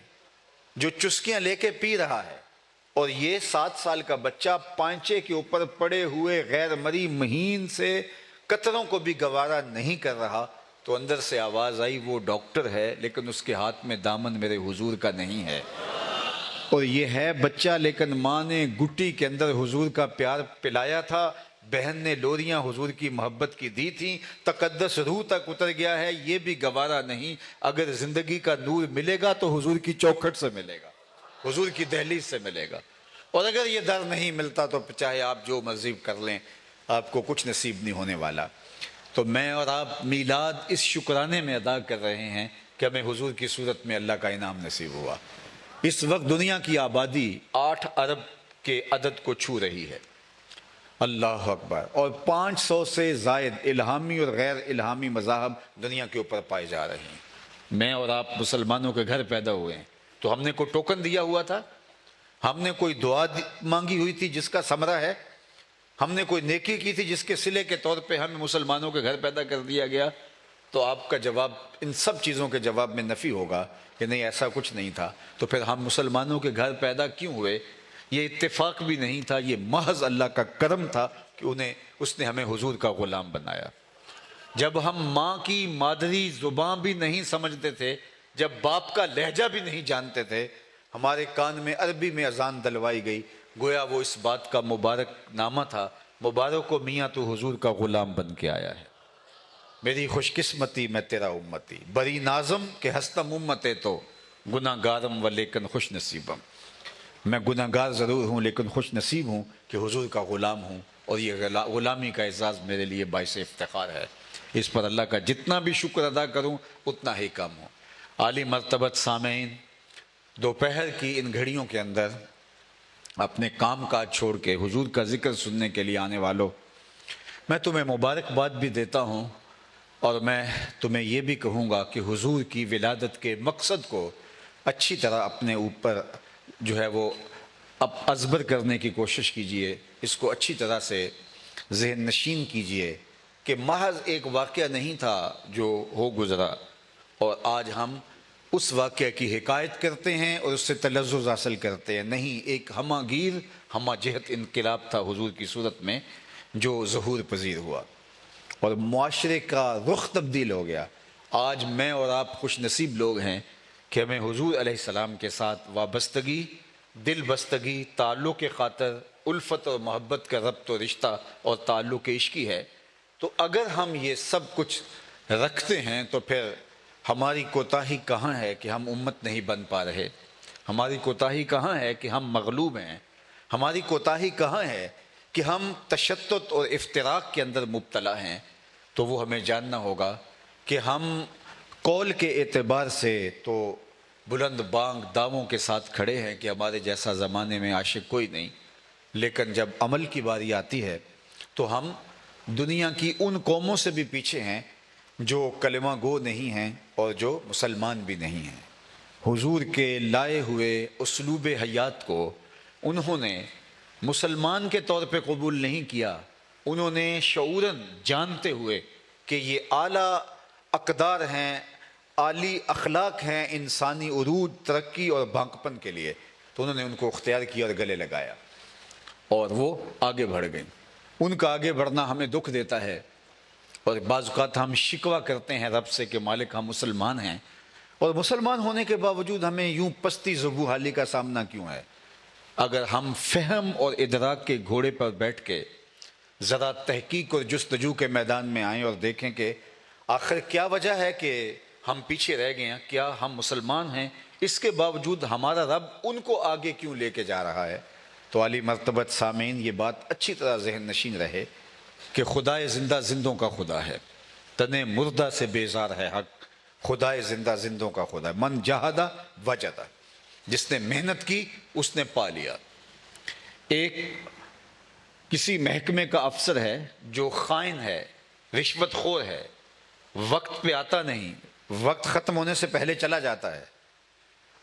جو چسکیاں لے کے پی رہا ہے، اور یہ 7 سال کا بچہ پائنچے کے اوپر پڑے ہوئے غیر مری مہین سے قطروں کو بھی گوارا نہیں کر رہا۔ تو اندر سے آواز آئی، وہ ڈاکٹر ہے لیکن اس کے ہاتھ میں دامن میرے حضور کا نہیں ہے، اور یہ ہے بچہ لیکن ماں نے گٹی کے اندر حضور کا پیار پلایا تھا، بہن نے لوریاں حضور کی محبت کی دی تھیں، تقدس روح تک اتر گیا ہے، یہ بھی گوارا نہیں۔ اگر زندگی کا نور ملے گا تو حضور کی چوکھٹ سے ملے گا، حضور کی دہلیز سے ملے گا، اور اگر یہ در نہیں ملتا تو چاہے آپ جو مرضی کر لیں، آپ کو کچھ نصیب نہیں ہونے والا۔ تو میں اور آپ میلاد اس شکرانے میں ادا کر رہے ہیں کہ ہمیں حضور کی صورت میں اللہ کا انعام نصیب ہوا۔ اس وقت دنیا کی آبادی 8 ارب کے عدد کو چھو رہی ہے، اللہ اکبر، اور 500 سے زائد الہامی اور غیر الہامی مذاہب دنیا کے اوپر پائے جا رہے ہیں۔ میں اور آپ مسلمانوں کے گھر پیدا ہوئے ہیں تو ہم نے کوئی ٹوکن دیا ہوا تھا، ہم نے کوئی دعا مانگی ہوئی تھی جس کا ثمرہ ہے، ہم نے کوئی نیکی کی تھی جس کے صلے کے طور پہ ہمیں مسلمانوں کے گھر پیدا کر دیا گیا؟ تو آپ کا جواب ان سب چیزوں کے جواب میں نفی ہوگا کہ نہیں، ایسا کچھ نہیں تھا۔ تو پھر ہم مسلمانوں کے گھر پیدا کیوں ہوئے؟ یہ اتفاق بھی نہیں تھا، یہ محض اللہ کا کرم تھا کہ اس نے ہمیں حضور کا غلام بنایا۔ جب ہم ماں کی مادری زبان بھی نہیں سمجھتے تھے، جب باپ کا لہجہ بھی نہیں جانتے تھے، ہمارے کان میں عربی میں اذان دلوائی گئی، گویا وہ اس بات کا مبارک نامہ تھا، مبارک و میاں تو حضور کا غلام بن کے آیا ہے، میری خوش قسمتی میں تیرا امتی، بری نازم کہ ہستم امت تو گناہ گارم و لیکن خوش نصیبم، میں گناہ گار ضرور ہوں لیکن خوش نصیب ہوں کہ حضور کا غلام ہوں، اور یہ غلامی کا اعزاز میرے لیے باعث افتخار ہے، اس پر اللہ کا جتنا بھی شکر ادا کروں اتنا ہی کم ہوں۔ عالی مرتبت سامعین، دوپہر کی ان گھڑیوں کے اندر اپنے کام کاج چھوڑ کے حضور کا ذکر سننے کے لیے آنے والوں، میں تمہیں مبارکباد بھی دیتا ہوں، اور میں تمہیں یہ بھی کہوں گا کہ حضور کی ولادت کے مقصد کو اچھی طرح اپنے اوپر جو ہے وہ اب ازبر کرنے کی کوشش کیجئے، اس کو اچھی طرح سے ذہن نشین کیجئے کہ محض ایک واقعہ نہیں تھا جو ہو گزرا، اور آج ہم اس واقعہ کی حکایت کرتے ہیں اور اس سے تلذذ حاصل کرتے ہیں، نہیں، ایک ہمہ گیر ہمہ جہت انقلاب تھا حضور کی صورت میں جو ظہور پذیر ہوا، اور معاشرے کا رخ تبدیل ہو گیا۔ آج میں اور آپ خوش نصیب لوگ ہیں کہ ہمیں حضور علیہ السلام کے ساتھ وابستگی، دل بستگی، تعلق کے خاطر الفت اور محبت کا ربط و رشتہ اور تعلق عشقی ہے، تو اگر ہم یہ سب کچھ رکھتے ہیں تو پھر ہماری کوتاہی کہاں ہے کہ ہم امت نہیں بن پا رہے، ہماری کوتاہی کہاں ہے کہ ہم مغلوب ہیں، ہماری کوتاہی کہاں ہے کہ ہم تشتت اور افتراق کے اندر مبتلا ہیں۔ تو وہ ہمیں جاننا ہوگا کہ ہم قول کے اعتبار سے تو بلند بانگ دعووں کے ساتھ کھڑے ہیں کہ ہمارے جیسا زمانے میں عاشق کوئی نہیں، لیکن جب عمل کی باری آتی ہے تو ہم دنیا کی ان قوموں سے بھی پیچھے ہیں جو کلمہ گو نہیں ہیں اور جو مسلمان بھی نہیں ہیں۔ حضور کے لائے ہوئے اسلوب حیات کو انہوں نے مسلمان کے طور پہ قبول نہیں کیا، انہوں نے شعوراً جانتے ہوئے کہ یہ اعلیٰ اقدار ہیں، عالی اخلاق ہیں انسانی عروج، ترقی اور بھانکپن کے لیے، تو انہوں نے ان کو اختیار کیا اور گلے لگایا، اور وہ آگے بڑھ گئیں۔ ان کا آگے بڑھنا ہمیں دکھ دیتا ہے، اور بعض اوقات ہم شکوہ کرتے ہیں رب سے کہ مالک ہم مسلمان ہیں، اور مسلمان ہونے کے باوجود ہمیں یوں پستی ذبح حالی کا سامنا کیوں ہے؟ اگر ہم فہم اور ادراک کے گھوڑے پر بیٹھ کے ذرا تحقیق اور جستجو کے میدان میں آئیں اور دیکھیں کہ آخر کیا وجہ ہے کہ ہم پیچھے رہ گئے ہیں، کیا ہم مسلمان ہیں اس کے باوجود ہمارا رب ان کو آگے کیوں لے کے جا رہا ہے، تو عالی مرتبت سامعین یہ بات اچھی طرح ذہن نشین رہے کہ خدائے زندہ زندوں کا خدا ہے، تن مردہ سے بیزار ہے حق، خدائے زندہ زندوں کا خدا ہے، من جہدہ وجدہ، جس نے محنت کی اس نے پا لیا۔ ایک کسی محکمے کا افسر ہے جو خائن ہے، رشوت خور ہے، وقت پہ آتا نہیں، وقت ختم ہونے سے پہلے چلا جاتا ہے،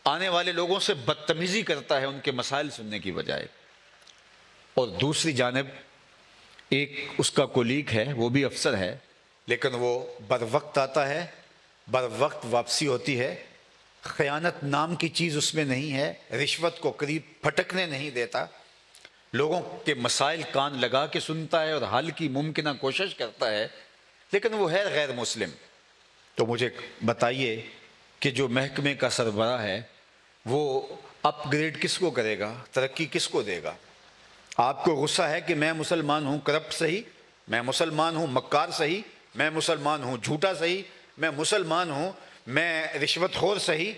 آنے والے لوگوں سے بدتمیزی کرتا ہے ان کے مسائل سننے کی بجائے، اور دوسری جانب ایک اس کا کولیگ ہے، وہ بھی افسر ہے، لیکن وہ بر وقت آتا ہے، بر وقت واپسی ہوتی ہے، خیانت نام کی چیز اس میں نہیں ہے، رشوت کو قریب پھٹکنے نہیں دیتا، لوگوں کے مسائل کان لگا کے سنتا ہے اور حل کی ممکنہ کوشش کرتا ہے، لیکن وہ ہے غیر مسلم۔ تو مجھے بتائیے کہ جو محکمے کا سربراہ ہے وہ اپ گریڈ کس کو کرے گا، ترقی کس کو دے گا؟ آپ کو غصہ ہے کہ میں مسلمان ہوں کرپٹ صحیح، میں مسلمان ہوں مکار صحیح، میں مسلمان ہوں جھوٹا صحیح، میں مسلمان ہوں میں رشوت خور صحیح،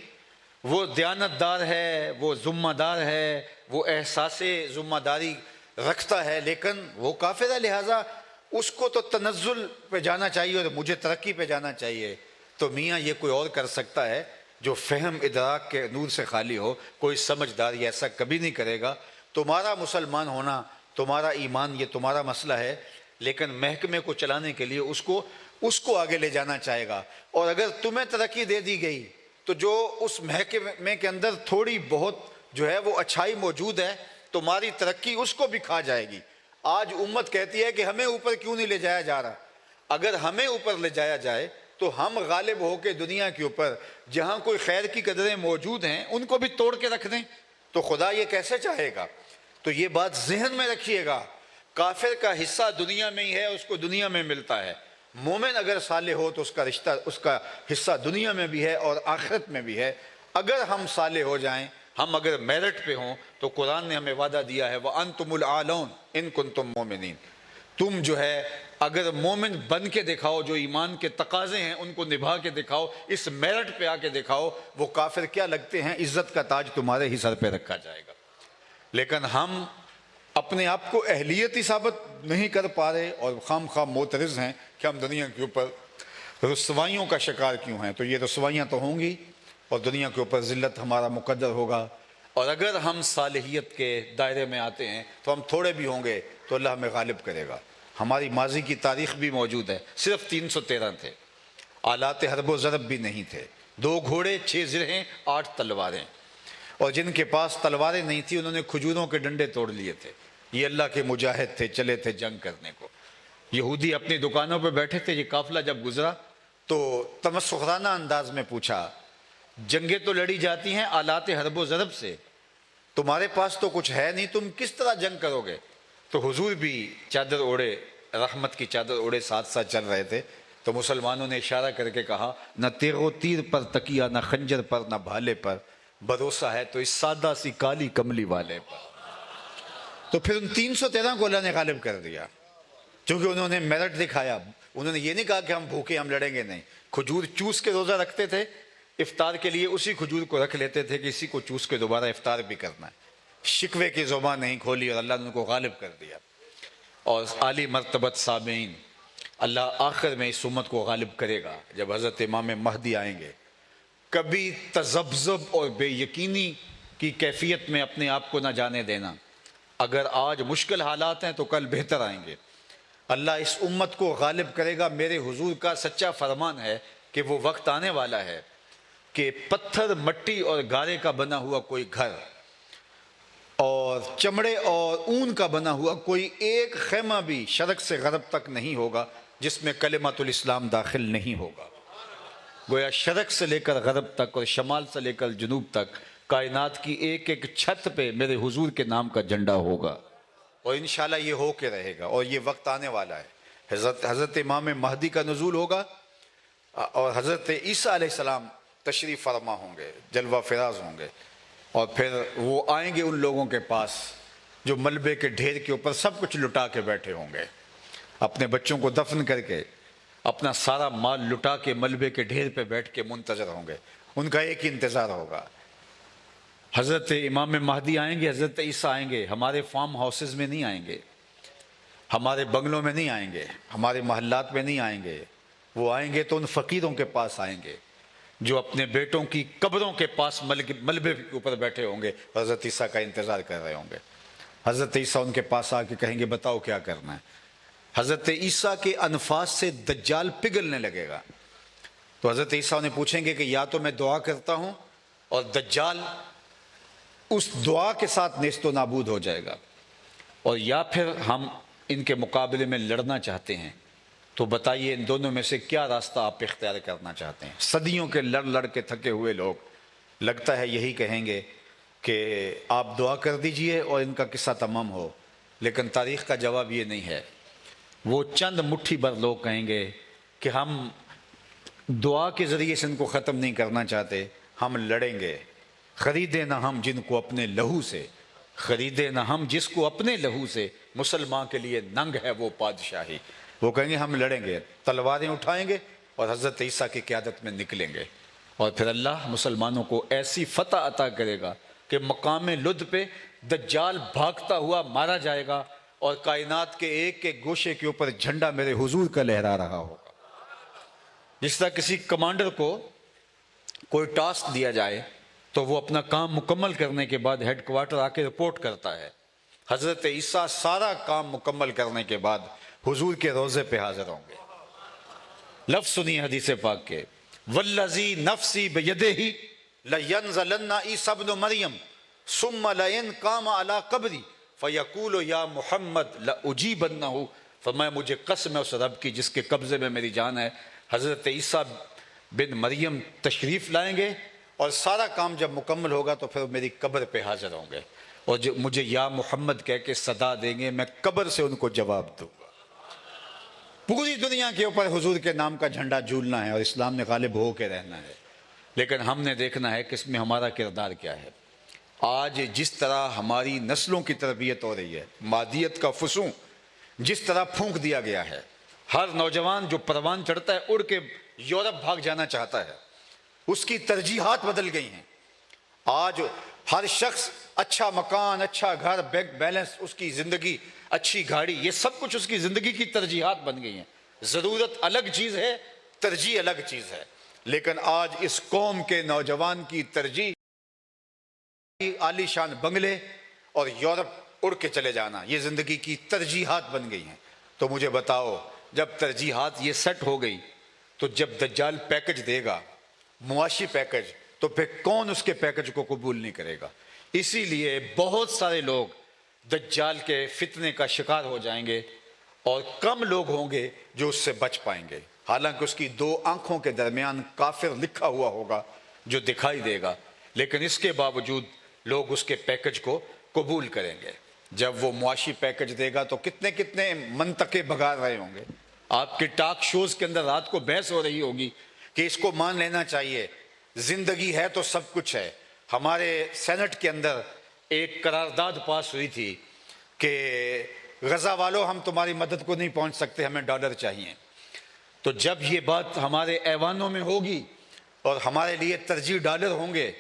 وہ دیانت دار ہے، وہ ذمہ دار ہے، وہ احساس ذمہ داری رکھتا ہے، لیکن وہ کافر ہے، لہٰذا اس کو تو تنزل پہ جانا چاہیے اور مجھے ترقی پہ جانا چاہیے۔ تو میاں یہ کوئی اور کر سکتا ہے جو فہم ادراک کے نور سے خالی ہو، کوئی سمجھداری ایسا کبھی نہیں کرے گا۔ تمہارا مسلمان ہونا، تمہارا ایمان، یہ تمہارا مسئلہ ہے، لیکن محکمے کو چلانے کے لیے اس کو آگے لے جانا چاہے گا، اور اگر تمہیں ترقی دے دی گئی تو جو اس محکمے کے اندر تھوڑی بہت جو ہے وہ اچھائی موجود ہے، تمہاری ترقی اس کو بھی کھا جائے گی۔ آج امت کہتی ہے کہ ہمیں اوپر کیوں نہیں لے جایا جا رہا؟ اگر ہمیں اوپر لے جایا جائے تو ہم غالب ہو کے دنیا کے اوپر جہاں کوئی خیر کی قدریں موجود ہیں ان کو بھی توڑ کے رکھ دیں، تو خدا یہ کیسے چاہے گا؟ تو یہ بات ذہن میں رکھیے گا، کافر کا حصہ دنیا میں ہی ہے، اس کو دنیا میں ملتا ہے، مومن اگر صالح ہو تو اس کا حصہ دنیا میں بھی ہے اور آخرت میں بھی ہے۔ اگر ہم صالح ہو جائیں ہم اگر میرٹ پہ ہوں تو قرآن نے ہمیں وعدہ دیا ہے وَأَنْتُمُ الْأَعْلَوْنَ إِن كُنْتُم مُؤْمِنِينَ، تم جو ہے اگر مومن بن کے دکھاؤ، جو ایمان کے تقاضے ہیں ان کو نبھا کے دکھاؤ، اس میرٹ پہ آ کے دکھاؤ، وہ کافر کیا لگتے ہیں، عزت کا تاج تمہارے ہی سر پہ رکھا جائے گا۔ لیکن ہم اپنے آپ کو اہلیت ہی ثابت نہیں کر پا رہے اور خام خواہ معترض ہیں کہ ہم دنیا کے اوپر رسوائیوں کا شکار کیوں ہیں۔ تو یہ رسوائیاں تو ہوں گی اور دنیا کے اوپر ذلت ہمارا مقدر ہوگا، اور اگر ہم صالحیت کے دائرے میں آتے ہیں تو ہم تھوڑے بھی ہوں گے تو اللہ ہمیں غالب کرے گا۔ ہماری ماضی کی تاریخ بھی موجود ہے، صرف 313 تھے، آلات حرب و ضرب بھی نہیں تھے، 2 گھوڑے، 6 زرہیں، 8 تلواریں، اور جن کے پاس تلواریں نہیں تھی انہوں نے کھجوروں کے ڈنڈے توڑ لیے تھے۔ یہ اللہ کے مجاہد تھے، چلے تھے جنگ کرنے کو۔ یہودی اپنی دکانوں پہ بیٹھے تھے، یہ قافلہ جب گزرا تو تمسخرانہ انداز میں پوچھا، جنگیں تو لڑی جاتی ہیں آلات حرب و ضرب سے، تمہارے پاس تو کچھ ہے نہیں، تم کس طرح جنگ کرو گے؟ تو حضور بھی چادر اوڑے، رحمت کی چادر اوڑے ساتھ ساتھ چل رہے تھے۔ تو مسلمانوں نے اشارہ کر کے کہا، نہ تیغ و تیر پر تکیہ، نہ خنجر پر، نہ بھالے پر، بھروسہ ہے تو اس سادہ سی کالی کملی والے پر۔ تو پھر ان 313 کو اللہ نے غالب کر دیا، چونکہ انہوں نے میرٹ دکھایا۔ انہوں نے یہ نہیں کہا کہ ہم بھوکے ہم لڑیں گے، نہیں، کھجور چوس کے روزہ رکھتے تھے، افطار کے لیے اسی کھجور کو رکھ لیتے تھے کہ اسی کو چوس کے دوبارہ افطار بھی کرنا ہے۔ شکوے کی زبان نہیں کھولی اور اللہ نے ان کو غالب کر دیا۔ اور عالی مرتبت سامعین، اللہ آخر میں اس امت کو غالب کرے گا جب حضرت امام مہدی آئیں گے۔ کبھی تذبذب اور بے یقینی کی کیفیت میں اپنے آپ کو نہ جانے دینا، اگر آج مشکل حالات ہیں تو کل بہتر آئیں گے۔ اللہ اس امت کو غالب کرے گا۔ میرے حضور کا سچا فرمان ہے کہ وہ وقت آنے والا ہے کہ پتھر، مٹی اور گارے کا بنا ہوا کوئی گھر اور چمڑے اور اون کا بنا ہوا کوئی ایک خیمہ بھی شرق سے غرب تک نہیں ہوگا جس میں کلمۃ الاسلام داخل نہیں ہوگا۔ گویا شرق سے لے کر غرب تک اور شمال سے لے کر جنوب تک کائنات کی ایک ایک چھت پہ میرے حضور کے نام کا جھنڈا ہوگا، اور انشاءاللہ یہ ہو کے رہے گا، اور یہ وقت آنے والا ہے۔ حضرت امام مہدی کا نزول ہوگا اور حضرت عیسیٰ علیہ السلام تشریف فرما ہوں گے، جلوہ فراز ہوں گے، اور پھر وہ آئیں گے ان لوگوں کے پاس جو ملبے کے ڈھیر کے اوپر سب کچھ لٹا کے بیٹھے ہوں گے، اپنے بچوں کو دفن کر کے، اپنا سارا مال لٹا کے ملبے کے ڈھیر پہ بیٹھ کے منتظر ہوں گے۔ ان کا ایک ہی انتظار ہوگا، حضرت امام مہدی آئیں گے، حضرت عیسیٰ آئیں گے۔ ہمارے فارم ہاؤسز میں نہیں آئیں گے، ہمارے بنگلوں میں نہیں آئیں گے، ہمارے محلات میں نہیں آئیں گے، وہ آئیں گے تو ان فقیروں کے پاس آئیں گے جو اپنے بیٹوں کی قبروں کے پاس ملبے کے اوپر بیٹھے ہوں گے، حضرت عیسیٰ کا انتظار کر رہے ہوں گے۔ حضرت عیسیٰ ان کے پاس آ کے کہیں گے بتاؤ کیا کرنا ہے۔ حضرت عیسیٰ کے انفاس سے دجال پگھلنے لگے گا، تو حضرت عیسیٰ انہیں پوچھیں گے کہ یا تو میں دعا کرتا ہوں اور دجال اس دعا کے ساتھ نیست و نابود ہو جائے گا، اور یا پھر ہم ان کے مقابلے میں لڑنا چاہتے ہیں، تو بتائیے ان دونوں میں سے کیا راستہ آپ اختیار کرنا چاہتے ہیں؟ صدیوں کے لڑ لڑ کے تھکے ہوئے لوگ لگتا ہے یہی کہیں گے کہ آپ دعا کر دیجئے اور ان کا قصہ تمام ہو، لیکن تاریخ کا جواب یہ نہیں ہے۔ وہ چند مٹھی بھر لوگ کہیں گے کہ ہم دعا کے ذریعے سے ان کو ختم نہیں کرنا چاہتے، ہم لڑیں گے۔ خریدے نہ ہم جن کو اپنے لہو سے، خریدے نہ ہم جس کو اپنے لہو سے، مسلمان کے لیے ننگ ہے وہ پادشاہی۔ وہ کہیں گے ہم لڑیں گے، تلواریں اٹھائیں گے اور حضرت عیسیٰ کی قیادت میں نکلیں گے، اور پھر اللہ مسلمانوں کو ایسی فتح عطا کرے گا کہ مقام لد پہ دجال بھاگتا ہوا مارا جائے گا، اور کائنات کے ایک ایک گوشے کے اوپر جھنڈا میرے حضور کا لہرا رہا ہوگا۔ جس طرح کسی کمانڈر کو کوئی ٹاسک دیا جائے تو وہ اپنا کام مکمل کرنے کے بعد ہیڈ کوارٹر آ کے رپورٹ کرتا ہے، حضرت عیسیٰ سارا کام مکمل کرنے کے بعد حضور کے روضے پہ حاضر ہوں گے۔ لفظ سنی حدیث پاک کے، والذی نفسی بیدہ لینزلن عیسی ابن مریم ثم لئن قام علی قبری فیقول یا محمد لاجیبنہ، فرمایا مجھے قسم ہے اس رب کی جس کے قبضے میں میری جان ہے، حضرت عیسیٰ بن مریم تشریف لائیں گے اور سارا کام جب مکمل ہوگا تو پھر میری قبر پہ حاضر ہوں گے، اور جو مجھے یا محمد کہہ کے صدا دیں گے، میں قبر سے ان کو جواب دوں گا۔ پوری دنیا کے اوپر حضور کے نام کا جھنڈا جھولنا ہے اور اسلام نے غالب ہو کے رہنا ہے، لیکن ہم نے دیکھنا ہے کہ اس میں ہمارا کردار کیا ہے۔ آج جس طرح ہماری نسلوں کی تربیت ہو رہی ہے، مادیت کا فسوں جس طرح پھونک دیا گیا ہے، ہر نوجوان جو پروان چڑھتا ہے اڑ کے یورپ بھاگ جانا چاہتا ہے، اس کی ترجیحات بدل گئی ہیں۔ آج ہر شخص اچھا مکان، اچھا گھر، بینک بیلنس، اس کی زندگی، اچھی گاڑی، یہ سب کچھ اس کی زندگی کی ترجیحات بن گئی ہیں۔ ضرورت الگ چیز ہے، ترجیح الگ چیز ہے، لیکن آج اس قوم کے نوجوان کی ترجیح عالی شان بنگلے اور یورپ اڑ کے چلے جانا، یہ زندگی کی ترجیحات بن گئی ہیں۔ تو مجھے بتاؤ، جب ترجیحات یہ سیٹ ہو گئی تو جب دجال پیکج دے گا، معاشی پیکج، تو پھر کون اس کے پیکج کو قبول نہیں کرے گا؟ اسی لیے بہت سارے لوگ دجال کے فتنے کا شکار ہو جائیں گے اور کم لوگ ہوں گے جو اس سے بچ پائیں گے، حالانکہ اس کی دو آنکھوں کے درمیان کافر لکھا ہوا ہوگا جو دکھائی دے گا، لیکن اس کے باوجود لوگ اس کے پیکج کو قبول کریں گے۔ جب وہ معاشی پیکج دے گا تو کتنے کتنے منطقے بگاڑ رہے ہوں گے۔ آپ کے ٹاک شوز کے اندر رات کو بحث ہو رہی ہوگی کہ اس کو مان لینا چاہیے، زندگی ہے تو سب کچھ ہے۔ ہمارے سینٹ کے اندر ایک قرارداد پاس ہوئی تھی کہ غزہ والوں، ہم تمہاری مدد کو نہیں پہنچ سکتے، ہمیں ڈالر چاہیے۔ تو جب یہ بات ہمارے ایوانوں میں ہوگی اور ہمارے لیے ترجیح ڈالر ہوں گے،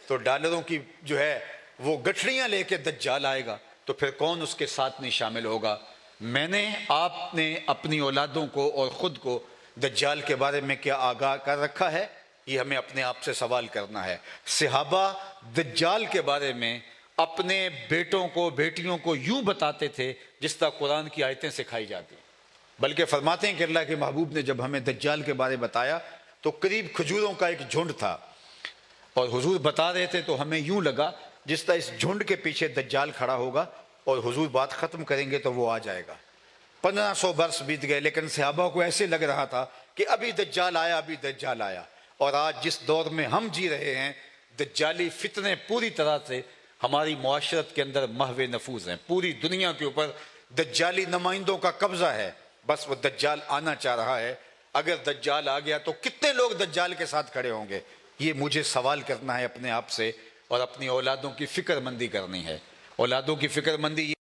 تو ڈالروں کی جو ہے وہ گٹھڑیاں لے کے دجال آئے گا، تو پھر کون اس کے ساتھ نہیں شامل ہوگا؟ میں نے، آپ نے اپنی اولادوں کو اور خود کو دجال کے بارے میں کیا آگاہ کر رکھا ہے؟ یہ ہمیں اپنے آپ سے سوال کرنا ہے۔ صحابہ دجال کے بارے میں اپنے بیٹوں کو، بیٹیوں کو یوں بتاتے تھے جس طرح قرآن کی آیتیں سکھائی جاتی، بلکہ فرماتے ہیں کہ اللہ کے محبوب نے جب ہمیں دجال کے بارے بتایا تو قریب کھجوروں کا ایک جھنڈ تھا، اور حضور بتا رہے تھے تو ہمیں یوں لگا جس طرح اس جھنڈ کے پیچھے دجال کھڑا ہوگا اور حضور بات ختم کریں گے تو وہ آ جائے گا۔ 1500 برس بیت گئے، لیکن صحابہ کو ایسے لگ رہا تھا کہ ابھی دجال آیا، ابھی دجال آیا۔ اور آج جس دور میں ہم جی رہے ہیں، دجالی فتنے پوری طرح سے ہماری معاشرت کے اندر محو نفوذ ہیں۔ پوری دنیا کے اوپر دجالی نمائندوں کا قبضہ ہے، بس وہ دجال آنا چاہ رہا ہے۔ اگر دجال آ گیا تو کتنے لوگ دجال کے ساتھ کھڑے ہوں گے؟ یہ مجھے سوال کرنا ہے اپنے آپ سے، اور اپنی اولادوں کی فکر مندی کرنی ہے۔ اولادوں کی فکر مندی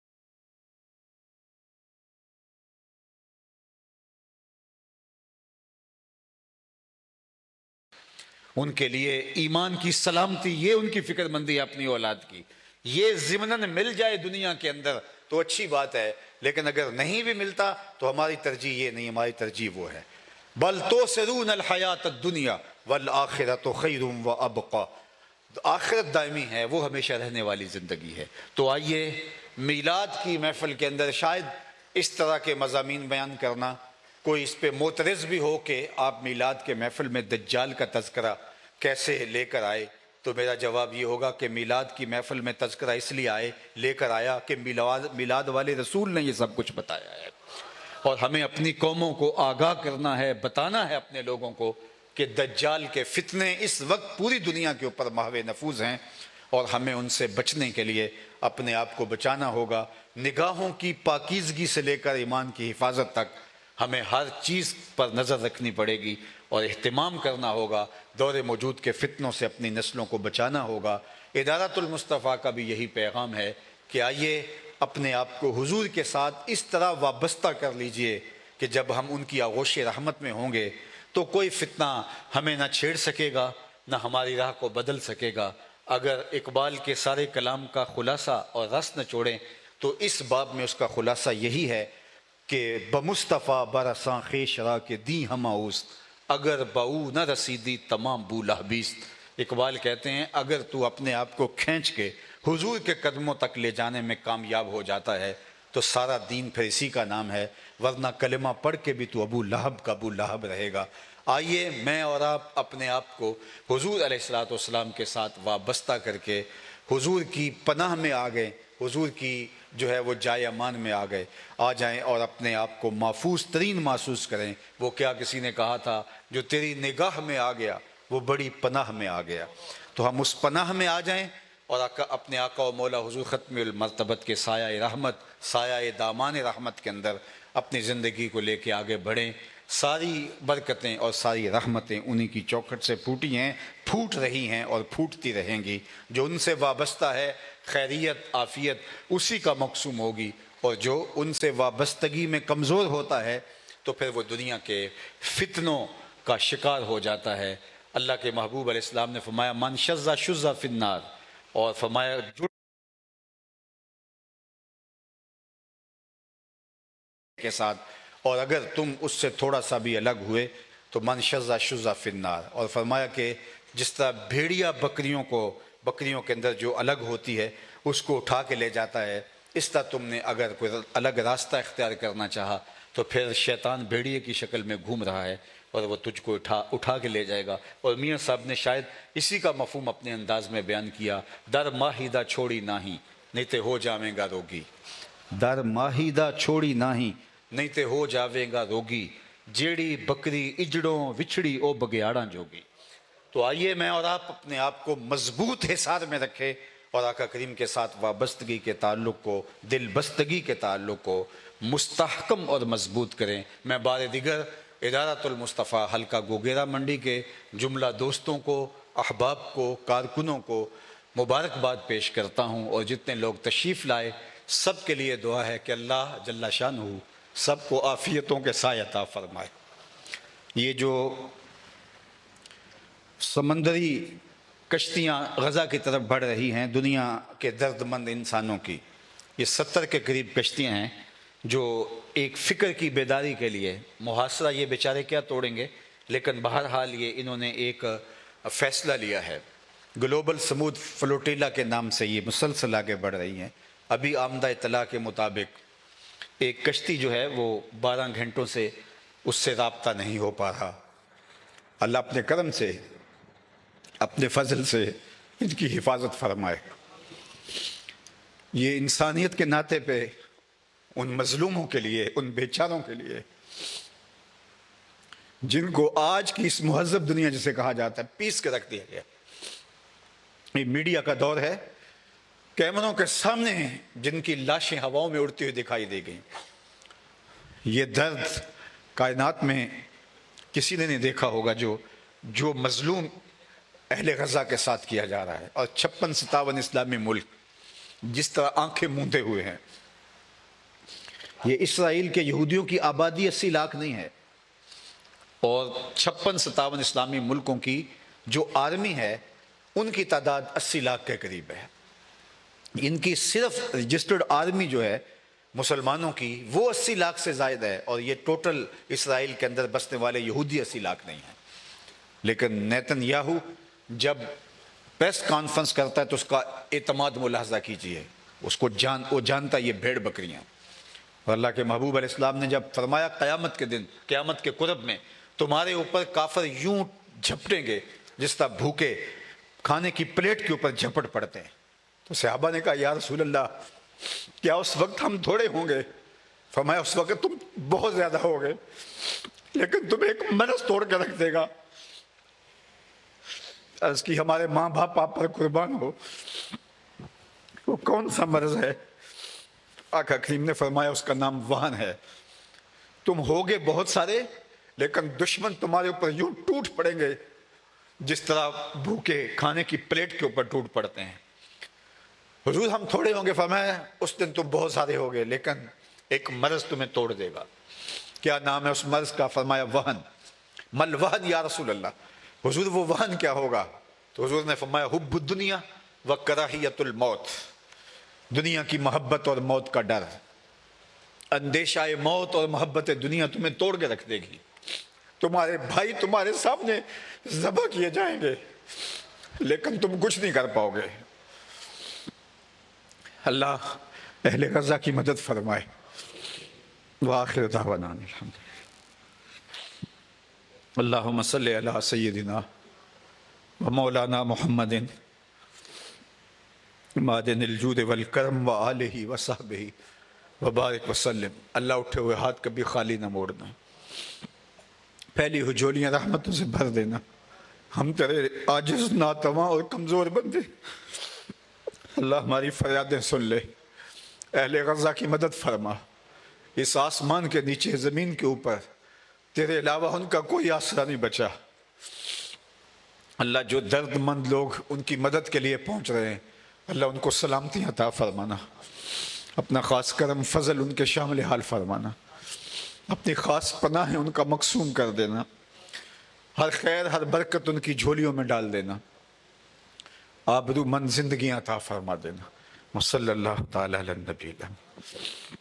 ان کے لیے ایمان کی سلامتی، یہ ان کی فکر مندی ہے اپنی اولاد کی۔ یہ ضمناً مل جائے دنیا کے اندر تو اچھی بات ہے، لیکن اگر نہیں بھی ملتا تو ہماری ترجیح یہ نہیں، ہماری ترجیح وہ ہے بل تؤثرون الحیات الدنیا والآخرۃ خیر وابقی، آخرت دائمی ہے، وہ ہمیشہ رہنے والی زندگی ہے۔ تو آئیے میلاد کی محفل کے اندر شاید اس طرح کے مضامین بیان کرنا کوئی اس پہ معترض بھی ہو کہ آپ میلاد کے محفل میں دجال کا تذکرہ کیسے لے کر آئے، تو میرا جواب یہ ہوگا کہ میلاد کی محفل میں تذکرہ اس لیے لے کر آیا کہ میلاد والے رسول نے یہ سب کچھ بتایا ہے، اور ہمیں اپنی قوموں کو آگاہ کرنا ہے، بتانا ہے اپنے لوگوں کو کہ دجال کے فتنے اس وقت پوری دنیا کے اوپر محو نفوذ ہیں، اور ہمیں ان سے بچنے کے لیے اپنے آپ کو بچانا ہوگا۔ نگاہوں کی پاکیزگی سے لے کر ایمان کی حفاظت تک ہمیں ہر چیز پر نظر رکھنی پڑے گی اور اہتمام کرنا ہوگا۔ دور موجود کے فتنوں سے اپنی نسلوں کو بچانا ہوگا۔ ادارۃ المصطفیٰ کا بھی یہی پیغام ہے کہ آئیے اپنے آپ کو حضور کے ساتھ اس طرح وابستہ کر لیجئے کہ جب ہم ان کی آغوش رحمت میں ہوں گے تو کوئی فتنہ ہمیں نہ چھیڑ سکے گا، نہ ہماری راہ کو بدل سکے گا۔ اگر اقبال کے سارے کلام کا خلاصہ اور رس نہ چھوڑیں تو اس باب میں اس کا خلاصہ یہی ہے کہ بمصطفیٰ برساں خیش را کے دی ہم اوست، اگر باؤ نہ رسیدی تمام بو لہبیست۔ اقبال کہتے ہیں اگر تو اپنے آپ کو کھینچ کے حضور کے قدموں تک لے جانے میں کامیاب ہو جاتا ہے تو سارا دین پھر اسی کا نام ہے، ورنہ کلمہ پڑھ کے بھی تو ابو لہب کا ابو لہب رہے گا۔ آئیے میں اور آپ اپنے آپ کو حضور علیہ الصلوۃ والسلام کے ساتھ وابستہ کر کے حضور کی پناہ میں آ گئے، حضور کی جو ہے وہ جائے امان میں آ جائیں اور اپنے آپ کو محفوظ ترین محسوس کریں۔ وہ کیا کسی نے کہا تھا، جو تیری نگاہ میں آ گیا وہ بڑی پناہ میں آ گیا۔ تو ہم اس پناہ میں آ جائیں اور اپنے آقا و مولا حضور ختم المرتبت کے سایہ رحمت، سایہ دامان رحمت کے اندر اپنی زندگی کو لے کے آگے بڑھیں۔ ساری برکتیں اور ساری رحمتیں انہی کی چوکھٹ سے پھوٹی ہیں، پھوٹ رہی ہیں اور پھوٹتی رہیں گی۔ جو ان سے وابستہ ہے خیریت عافیت اسی کا مقسوم ہوگی، اور جو ان سے وابستگی میں کمزور ہوتا ہے تو پھر وہ دنیا کے فتنوں کا شکار ہو جاتا ہے۔ اللہ کے محبوب علیہ السلام نے فرمایا من شذ شذ فی النار، اور فرمایا جڑ کے ساتھ، اور اگر تم اس سے تھوڑا سا بھی الگ ہوئے تو من شذ شذ فی النار، اور فرمایا کہ جس طرح بھیڑیا بکریوں کے اندر جو الگ ہوتی ہے اس کو اٹھا کے لے جاتا ہے، اس طرح تم نے اگر کوئی الگ راستہ اختیار کرنا چاہا تو پھر شیطان بھیڑیے کی شکل میں گھوم رہا ہے اور وہ تجھ کو اٹھا کے لے جائے گا۔ اور میاں صاحب نے شاید اسی کا مفہوم اپنے انداز میں بیان کیا، در ماہیدہ چھوڑی نہیں نہیں تے ہو جاویں گا روگی، در ماہیدہ چھوڑی نہیں نہیں تے ہو جاویں گا روگی، جیڑی بکری اجڑوں وچھڑی او بگیاڑاں جوگی۔ تو آئیے میں اور آپ اپنے آپ کو مضبوط حصار میں رکھے اور آقا کریم کے ساتھ وابستگی کے تعلق کو، دل بستگی کے تعلق کو مستحکم اور مضبوط کریں۔ میں بار دیگر ادارۃ المصطفیٰ حلقہ گوگیرا منڈی کے جملہ دوستوں کو، احباب کو، کارکنوں کو مبارکباد پیش کرتا ہوں، اور جتنے لوگ تشریف لائے سب کے لیے دعا ہے کہ اللہ جل شانہ سب کو عافیتوں کے سائے عطا فرمائے۔ یہ جو سمندری کشتیاں غزہ کی طرف بڑھ رہی ہیں دنیا کے درد مند انسانوں کی، یہ 70 کے قریب کشتیاں ہیں جو ایک فکر کی بیداری کے لیے، محاصرہ یہ بیچارے کیا توڑیں گے، لیکن بہرحال یہ انہوں نے ایک فیصلہ لیا ہے۔ گلوبل سمود فلوٹیلا کے نام سے یہ مسلسل آگے بڑھ رہی ہیں۔ ابھی آمدہ اطلاع کے مطابق ایک کشتی جو ہے وہ 12 گھنٹوں سے اس سے رابطہ نہیں ہو پا رہا۔ اللہ اپنے کرم سے، اپنے فضل سے ان کی حفاظت فرمائے۔ یہ انسانیت کے ناطے پہ ان مظلوموں کے لیے، ان بیچاروں کے لیے جن کو آج کی اس مہذب دنیا جسے کہا جاتا ہے پیس کے رکھ دیا گیا۔ یہ میڈیا کا دور ہے، کیمروں کے سامنے جن کی لاشیں ہواؤں میں اڑتی ہوئی دکھائی دے گئیں۔ یہ درد کائنات میں کسی نے نہیں دیکھا ہوگا جو مظلوم اہل غزہ کے ساتھ کیا جا رہا ہے، اور 56-57 اسلامی ملک جس طرح آنکھیں موندے ہوئے ہیں۔ یہ اسرائیل کے یہودیوں کی آبادی 80 لاکھ نہیں ہے، اور 56-57 اسلامی ملکوں کی جو آرمی ہے ان کی تعداد 80 لاکھ کے قریب ہے۔ ان کی صرف رجسٹرڈ آرمی جو ہے مسلمانوں کی وہ 80 لاکھ سے زائد ہے، اور یہ ٹوٹل اسرائیل کے اندر بسنے والے یہودی 80 لاکھ نہیں ہیں۔ لیکن نیتن یاہو جب پریس کانفرنس کرتا ہے تو اس کا اعتماد ملاحظہ کیجیے، وہ جانتا یہ بھیڑ بکریاں۔ اور اللہ کے محبوب علیہ السلام نے جب فرمایا قیامت کے دن، قیامت کے قرب میں تمہارے اوپر کافر یوں جھپٹیں گے جس طرح بھوکے کھانے کی پلیٹ کے اوپر جھپٹ پڑتے ہیں، تو صحابہ نے کہا یا رسول اللہ کیا اس وقت ہم تھوڑے ہوں گے؟ فرمایا اس وقت تم بہت زیادہ ہوگے، لیکن تم ایک مرض توڑ کے رکھ دے گا۔ عرض کی ہمارے ماں باپ آپ پر قربان ہو، وہ کون سا مرض ہے؟ آقا کریم نے فرمایا اس کا نام وہن ہے۔ تم ہوگے بہت سارے لیکن دشمن تمہارے اوپر یوں ٹوٹ پڑیں گے جس طرح بھوکے کھانے کی پلیٹ کے اوپر ٹوٹ پڑتے ہیں۔ حضور ہم تھوڑے ہوں گے، فرمایا اس دن تم بہت سارے ہوگے لیکن ایک مرض تمہیں توڑ دے گا۔ کیا نام ہے اس مرض کا؟ فرمایا وہن۔ مل وہن یا رسول اللہ، حضور وہ وہن کیا ہوگا؟ تو حضور نے فرمایا حب الدنیا و کراہیت الموت، دنیا کی محبت اور موت کا ڈر۔ اندیشہ موت اور محبت دنیا تمہیں توڑ کے رکھ دے گی۔ تمہارے بھائی تمہارے سامنے ذبح کیے جائیں گے لیکن تم کچھ نہیں کر پاؤ گے۔ اللہ اہل غزہ کی مدد فرمائے۔ وآخر دعوانا الحمد اللہم صلی علی سیدنا و مولانا محمد معدن الجود والکرم وآلہ وصحبہ وبارک وسلم۔ اللہ اٹھے ہوئے ہاتھ کبھی خالی نہ موڑنا، پھیلی ہوئی جھولیاں رحمتوں سے بھر دینا۔ ہم تیرے عاجز ناتواں اور کمزور بندے، اللہ ہماری فریادیں سن لے۔ اہل غزہ کی مدد فرما، اس آسمان کے نیچے زمین کے اوپر تیرے علاوہ ان کا کوئی آسرا نہیں بچا۔ اللہ جو درد مند لوگ ان کی مدد کے لیے پہنچ رہے ہیں، اللہ ان کو سلامتی عطا فرمانا، اپنا خاص کرم فضل ان کے شامل حال فرمانا، اپنی خاص پناہ ان کا مقسوم کر دینا، ہر خیر ہر برکت ان کی جھولیوں میں ڈال دینا، آبرو مند زندگیاں عطا فرما دینا۔ وصلی اللہ تعالی علی النبی الامین۔